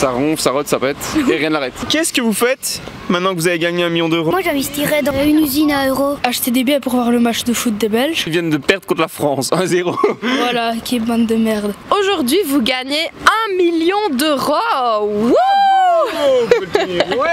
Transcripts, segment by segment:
Ça ronfle, ça rote, ça pète et rien n'arrête. Qu'est-ce que vous faites maintenant que vous avez gagné 1 million d'euros? Moi j'investirais dans une usine à euros. Acheter des billets pour voir le match de foot des Belges. Ils viennent de perdre contre la France, 1-0. Voilà, qui est bande de merde. Aujourd'hui, vous gagnez 1 million d'euros. Wouh! Ouais.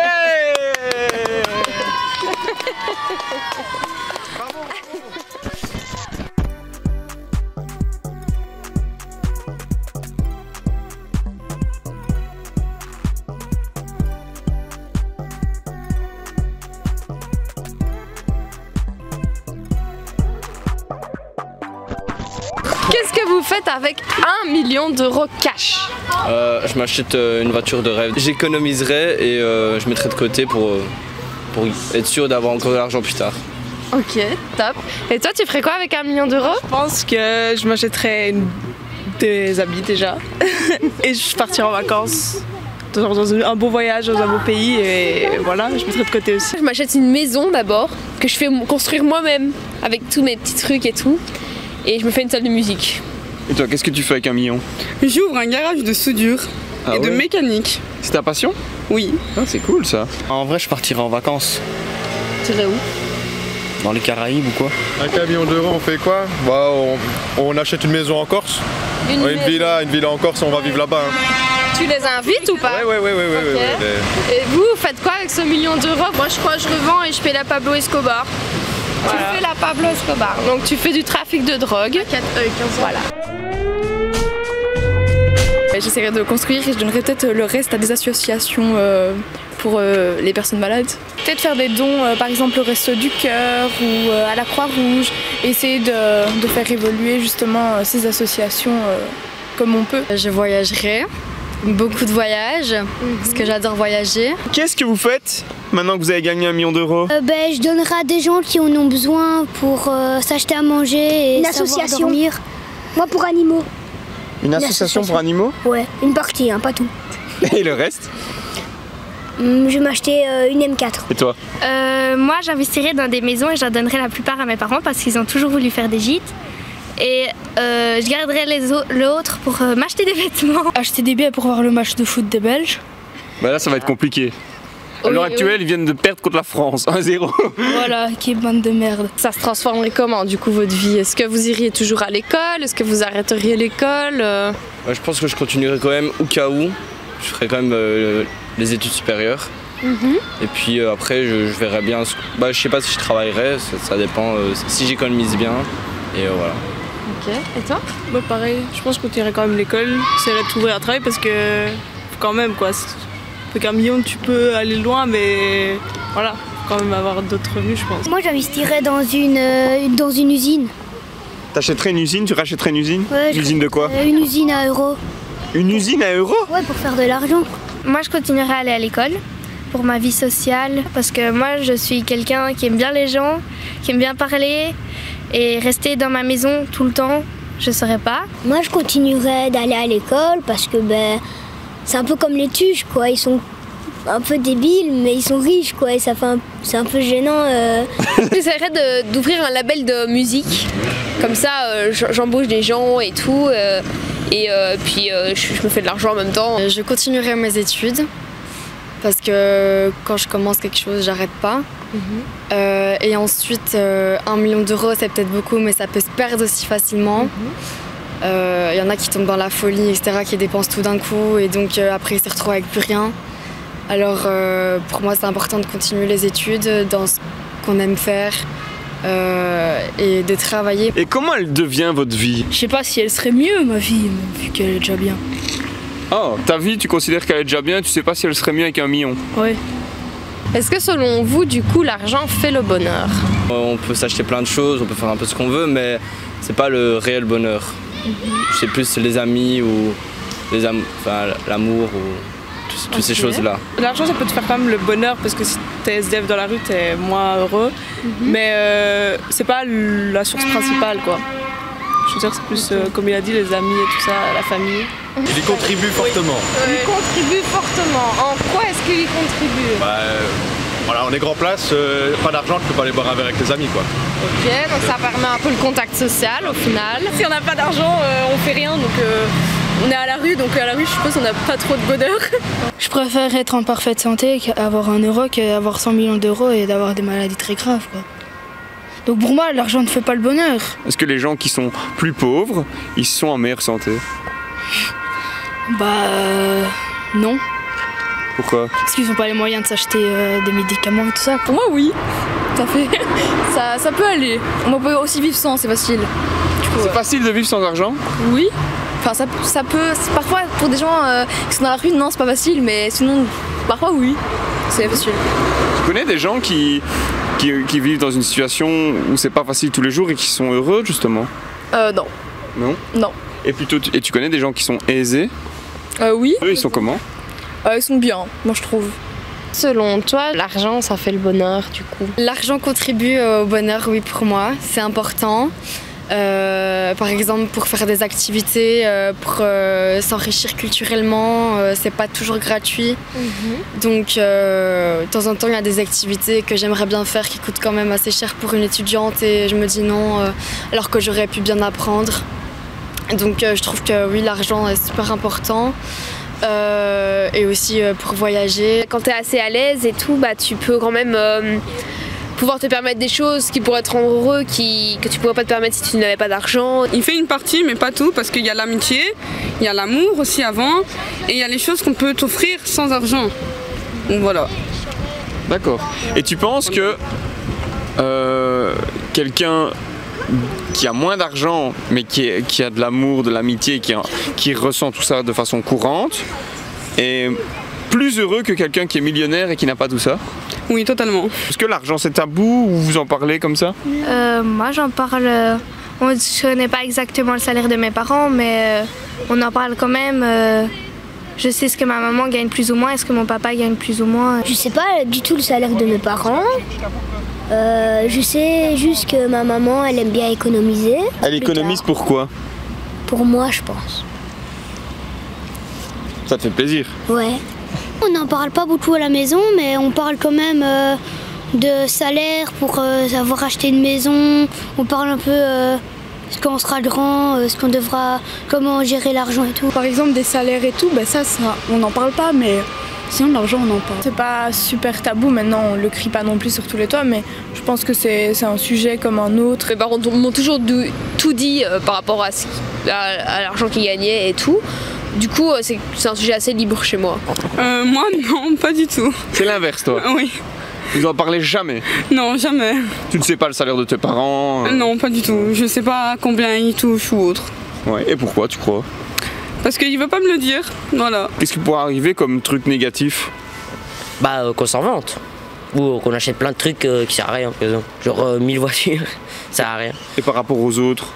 Qu'est-ce que vous faites avec 1 million d'euros cash? Je m'achète une voiture de rêve. J'économiserai et je mettrai de côté pour être sûr d'avoir encore de l'argent plus tard. Ok, top. Et toi, tu ferais quoi avec 1 million d'euros? Je pense que je m'achèterais des habits déjà et je partirais en vacances dans un beau voyage dans un beau pays et voilà, je mettrais de côté aussi. Je m'achète une maison d'abord, que je fais construire moi-même avec tous mes petits trucs et tout. Et je me fais une salle de musique. Et toi, qu'est-ce que tu fais avec 1 million? J'ouvre un garage de soudure et de mécanique. C'est ta passion? Oui. Ah, c'est cool ça. En vrai, je partirai en vacances. Tu irais où? Dans les Caraïbes ou quoi? Avec 1 million d'euros, on fait quoi? Bah, on achète une maison en Corse. Une villa en Corse, on va vivre là-bas. Hein. Tu les invites ou pas? Ouais. Et vous faites quoi avec ce million d'euros? Moi, je crois que je revends et je fais la Pablo Escobar. Voilà. Tu fais la Pablo Escobar, donc tu fais du trafic de drogue. Voilà. J'essaierai de construire et je donnerai peut-être le reste à des associations pour les personnes malades. Peut-être faire des dons, par exemple au Resto du Cœur ou à la Croix-Rouge. Essayer de faire évoluer justement ces associations comme on peut. Je voyagerai, beaucoup de voyages, parce que j'adore voyager. Qu'est-ce que vous faites maintenant que vous avez gagné 1 million d'euros? Je donnerai à des gens qui en ont besoin pour s'acheter à manger et une savoir association. dormir. Moi pour animaux. Une association pour animaux? Ouais, une partie, hein, pas tout. Et le reste? Je vais m'acheter une M4. Et toi? Moi j'investirais dans des maisons et j'en donnerais la plupart à mes parents parce qu'ils ont toujours voulu faire des gîtes. Et je garderais l'autre pour m'acheter des vêtements. Acheter des billets pour voir le match de foot des Belges. Bah là ça va être compliqué. À l'heure actuelle, ils viennent de perdre contre la France, 1-0. Voilà, qui est bande de merde. Ça se transformerait comment du coup votre vie? Est-ce que vous iriez toujours à l'école? Est-ce que vous arrêteriez l'école? Je pense que je continuerai quand même au cas où. Je ferai quand même les études supérieures. Et puis après, je verrai bien. Je sais pas si je travaillerai, ça dépend si j'économise bien. Et voilà. Ok, et toi? Bah pareil, je pense que je continuerai quand même l'école, j'essaierai de trouver un travail parce que quand même quoi. Avec 1 million, tu peux aller loin, mais voilà, faut quand même avoir d'autres revenus, je pense. Moi j'investirais dans une usine. T'achèterais une usine? Tu rachèterais une usine? Ouais, une usine de quoi? Une usine à euros. Une usine à euros? Ouais, pour faire de l'argent. Moi je continuerai à aller à l'école pour ma vie sociale parce que moi je suis quelqu'un qui aime bien les gens, qui aime bien parler et rester dans ma maison tout le temps, je saurais pas. Moi je continuerai d'aller à l'école parce que c'est un peu comme les tuches quoi, ils sont un peu débiles mais ils sont riches quoi et c'est un peu gênant. J'essaierais d'ouvrir un label de musique, comme ça j'embauche des gens et tout et puis je me fais de l'argent en même temps. Je continuerai mes études parce que quand je commence quelque chose, j'arrête pas. Et ensuite, 1 million d'euros, c'est peut-être beaucoup, mais ça peut se perdre aussi facilement. Y en a qui tombent dans la folie, etc., qui dépensent tout d'un coup et donc après ils se retrouvent avec plus rien. Alors pour moi c'est important de continuer les études dans ce qu'on aime faire et de travailler. Et comment elle devient votre vie? Je sais pas si elle serait mieux ma vie, vu qu'elle est déjà bien. Oh, ta vie tu considères qu'elle est déjà bien, tu sais pas si elle serait mieux avec 1 million? Ouais. Est-ce que selon vous, du coup, l'argent fait le bonheur? On peut s'acheter plein de choses, on peut faire un peu ce qu'on veut, mais c'est pas le réel bonheur. C'est plus les amis ou l'amour ou toutes ces choses-là. L'argent ça peut te faire quand même le bonheur parce que si t'es SDF dans la rue t'es moins heureux, mais c'est pas la source principale quoi. Je veux dire c'est plus comme il a dit les amis et tout ça, la famille. Il y contribue fortement. Il contribue fortement. En quoi est-ce qu'il y contribue? Voilà, on est grand place, pas d'argent, tu peux pas aller boire un verre avec tes amis quoi. Ok, donc ça permet un peu le contact social au final. Si on n'a pas d'argent, on fait rien donc on est à la rue, donc à la rue, je suppose, on n'a pas trop de bonheur. Je préfère être en parfaite santé qu'avoir 1 euro qu'avoir 100 millions d'euros et d'avoir des maladies très graves, quoi. Donc pour moi, l'argent ne fait pas le bonheur. Est-ce que les gens qui sont plus pauvres, ils sont en meilleure santé? Non. Pourquoi? Parce qu'ils n'ont pas les moyens de s'acheter des médicaments et tout ça. Pour moi, oui. Ça peut aller. On peut aussi vivre sans, c'est facile. C'est facile de vivre sans argent? Oui. Enfin, ça peut. Parfois, pour des gens qui sont dans la rue, non, c'est pas facile, mais sinon, parfois, oui. C'est facile. Tu connais des gens qui vivent dans une situation où c'est pas facile tous les jours et qui sont heureux, justement? Non. Non? Non. Et tu connais des gens qui sont aisés? Oui. Eux, ils sont comment? Ils sont bien, moi je trouve. Selon toi, l'argent, ça fait le bonheur du coup? L'argent contribue au bonheur, oui, pour moi. C'est important. Par exemple, pour faire des activités, pour s'enrichir culturellement, c'est pas toujours gratuit. Donc, de temps en temps, il y a des activités que j'aimerais bien faire qui coûtent quand même assez cher pour une étudiante et je me dis non, alors que j'aurais pu bien apprendre. Donc, je trouve que oui, l'argent est super important. Et aussi pour voyager. Quand tu es assez à l'aise et tout, tu peux quand même pouvoir te permettre des choses qui pourraient te rendre heureux, que tu pourrais pas te permettre si tu n'avais pas d'argent. Il fait une partie, mais pas tout, parce qu'il y a l'amitié, il y a l'amour aussi avant, et il y a les choses qu'on peut t'offrir sans argent. Donc voilà. D'accord. Et tu penses que quelqu'un qui a moins d'argent, mais qui a de l'amour, de l'amitié, qui ressent tout ça de façon courante, est plus heureux que quelqu'un qui est millionnaire et qui n'a pas tout ça? Oui, totalement. Est-ce que l'argent c'est tabou ou vous en parlez comme ça? Moi j'en parle, je connais pas exactement le salaire de mes parents, mais on en parle quand même. Je sais ce que ma maman gagne plus ou moins et ce que mon papa gagne plus ou moins. Je sais pas du tout le salaire de mes parents. Je sais juste que ma maman, elle aime bien économiser. Elle économise pourquoi? Pour moi, je pense. Ça te fait plaisir? Ouais. On n'en parle pas beaucoup à la maison, mais on parle quand même de salaire pour savoir acheter une maison. On parle un peu quand on sera grand, ce qu'on devra, comment gérer l'argent et tout. Par exemple, des salaires et tout, ça on n'en parle pas, mais sinon l'argent on en parle. C'est pas super tabou maintenant, on le crie pas non plus sur tous les toits, mais je pense que c'est un sujet comme un autre. Mes parents m'ont toujours tout dit par rapport à l'argent qu'ils gagnaient et tout. Du coup, c'est un sujet assez libre chez moi. Moi, non, pas du tout. C'est l'inverse, toi? Oui. Vous en parlez jamais? Non, jamais. Tu ne sais pas le salaire de tes parents? Non, pas du tout. Je sais pas combien ils touchent ou autre. Ouais, et pourquoi, tu crois? Parce qu'il veut pas me le dire, voilà. Qu'est-ce qui pourrait arriver comme truc négatif? Qu'on s'en vante. Ou qu'on achète plein de trucs qui servent à rien, par exemple. Genre 1000 voitures, ça sert à rien. Et par rapport aux autres?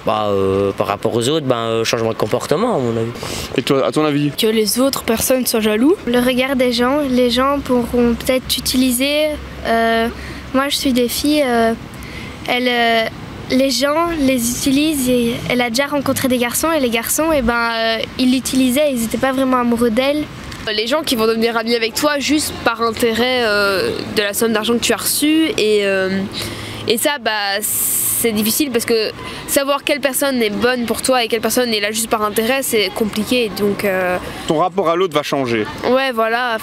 Par rapport aux autres, changement de comportement à mon avis. Et toi, à ton avis? Que les autres personnes soient jaloux. Le regard des gens, les gens pourront peut-être t'utiliser. Moi je suis des filles, les gens les utilisent et elle a déjà rencontré des garçons et les garçons ils l'utilisaient, ils n'étaient pas vraiment amoureux d'elle. Les gens qui vont devenir amis avec toi juste par intérêt de la somme d'argent que tu as reçue et ça c'est difficile parce que savoir quelle personne est bonne pour toi et quelle personne est là juste par intérêt, c'est compliqué. Donc ton rapport à l'autre va changer. Ouais, voilà,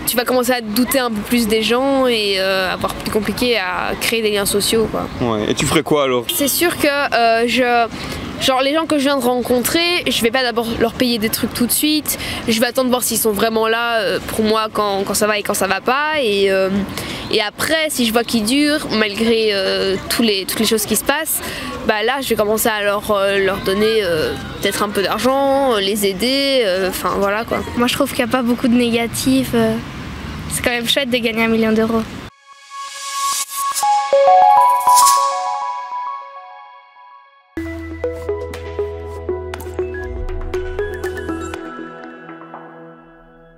tu vas commencer à te douter un peu plus des gens et avoir plus compliqué à créer des liens sociaux, quoi. Ouais. Et tu ferais quoi alors? C'est sûr que genre les gens que je viens de rencontrer, je vais pas d'abord leur payer des trucs tout de suite. Je vais attendre de voir s'ils sont vraiment là pour moi quand ça va et quand ça va pas. Et après, si je vois qu'ils durent, malgré toutes les choses qui se passent, là je vais commencer à leur donner peut-être un peu d'argent, les aider, voilà quoi. Moi je trouve qu'il n'y a pas beaucoup de négatifs. C'est quand même chouette de gagner 1 million d'euros.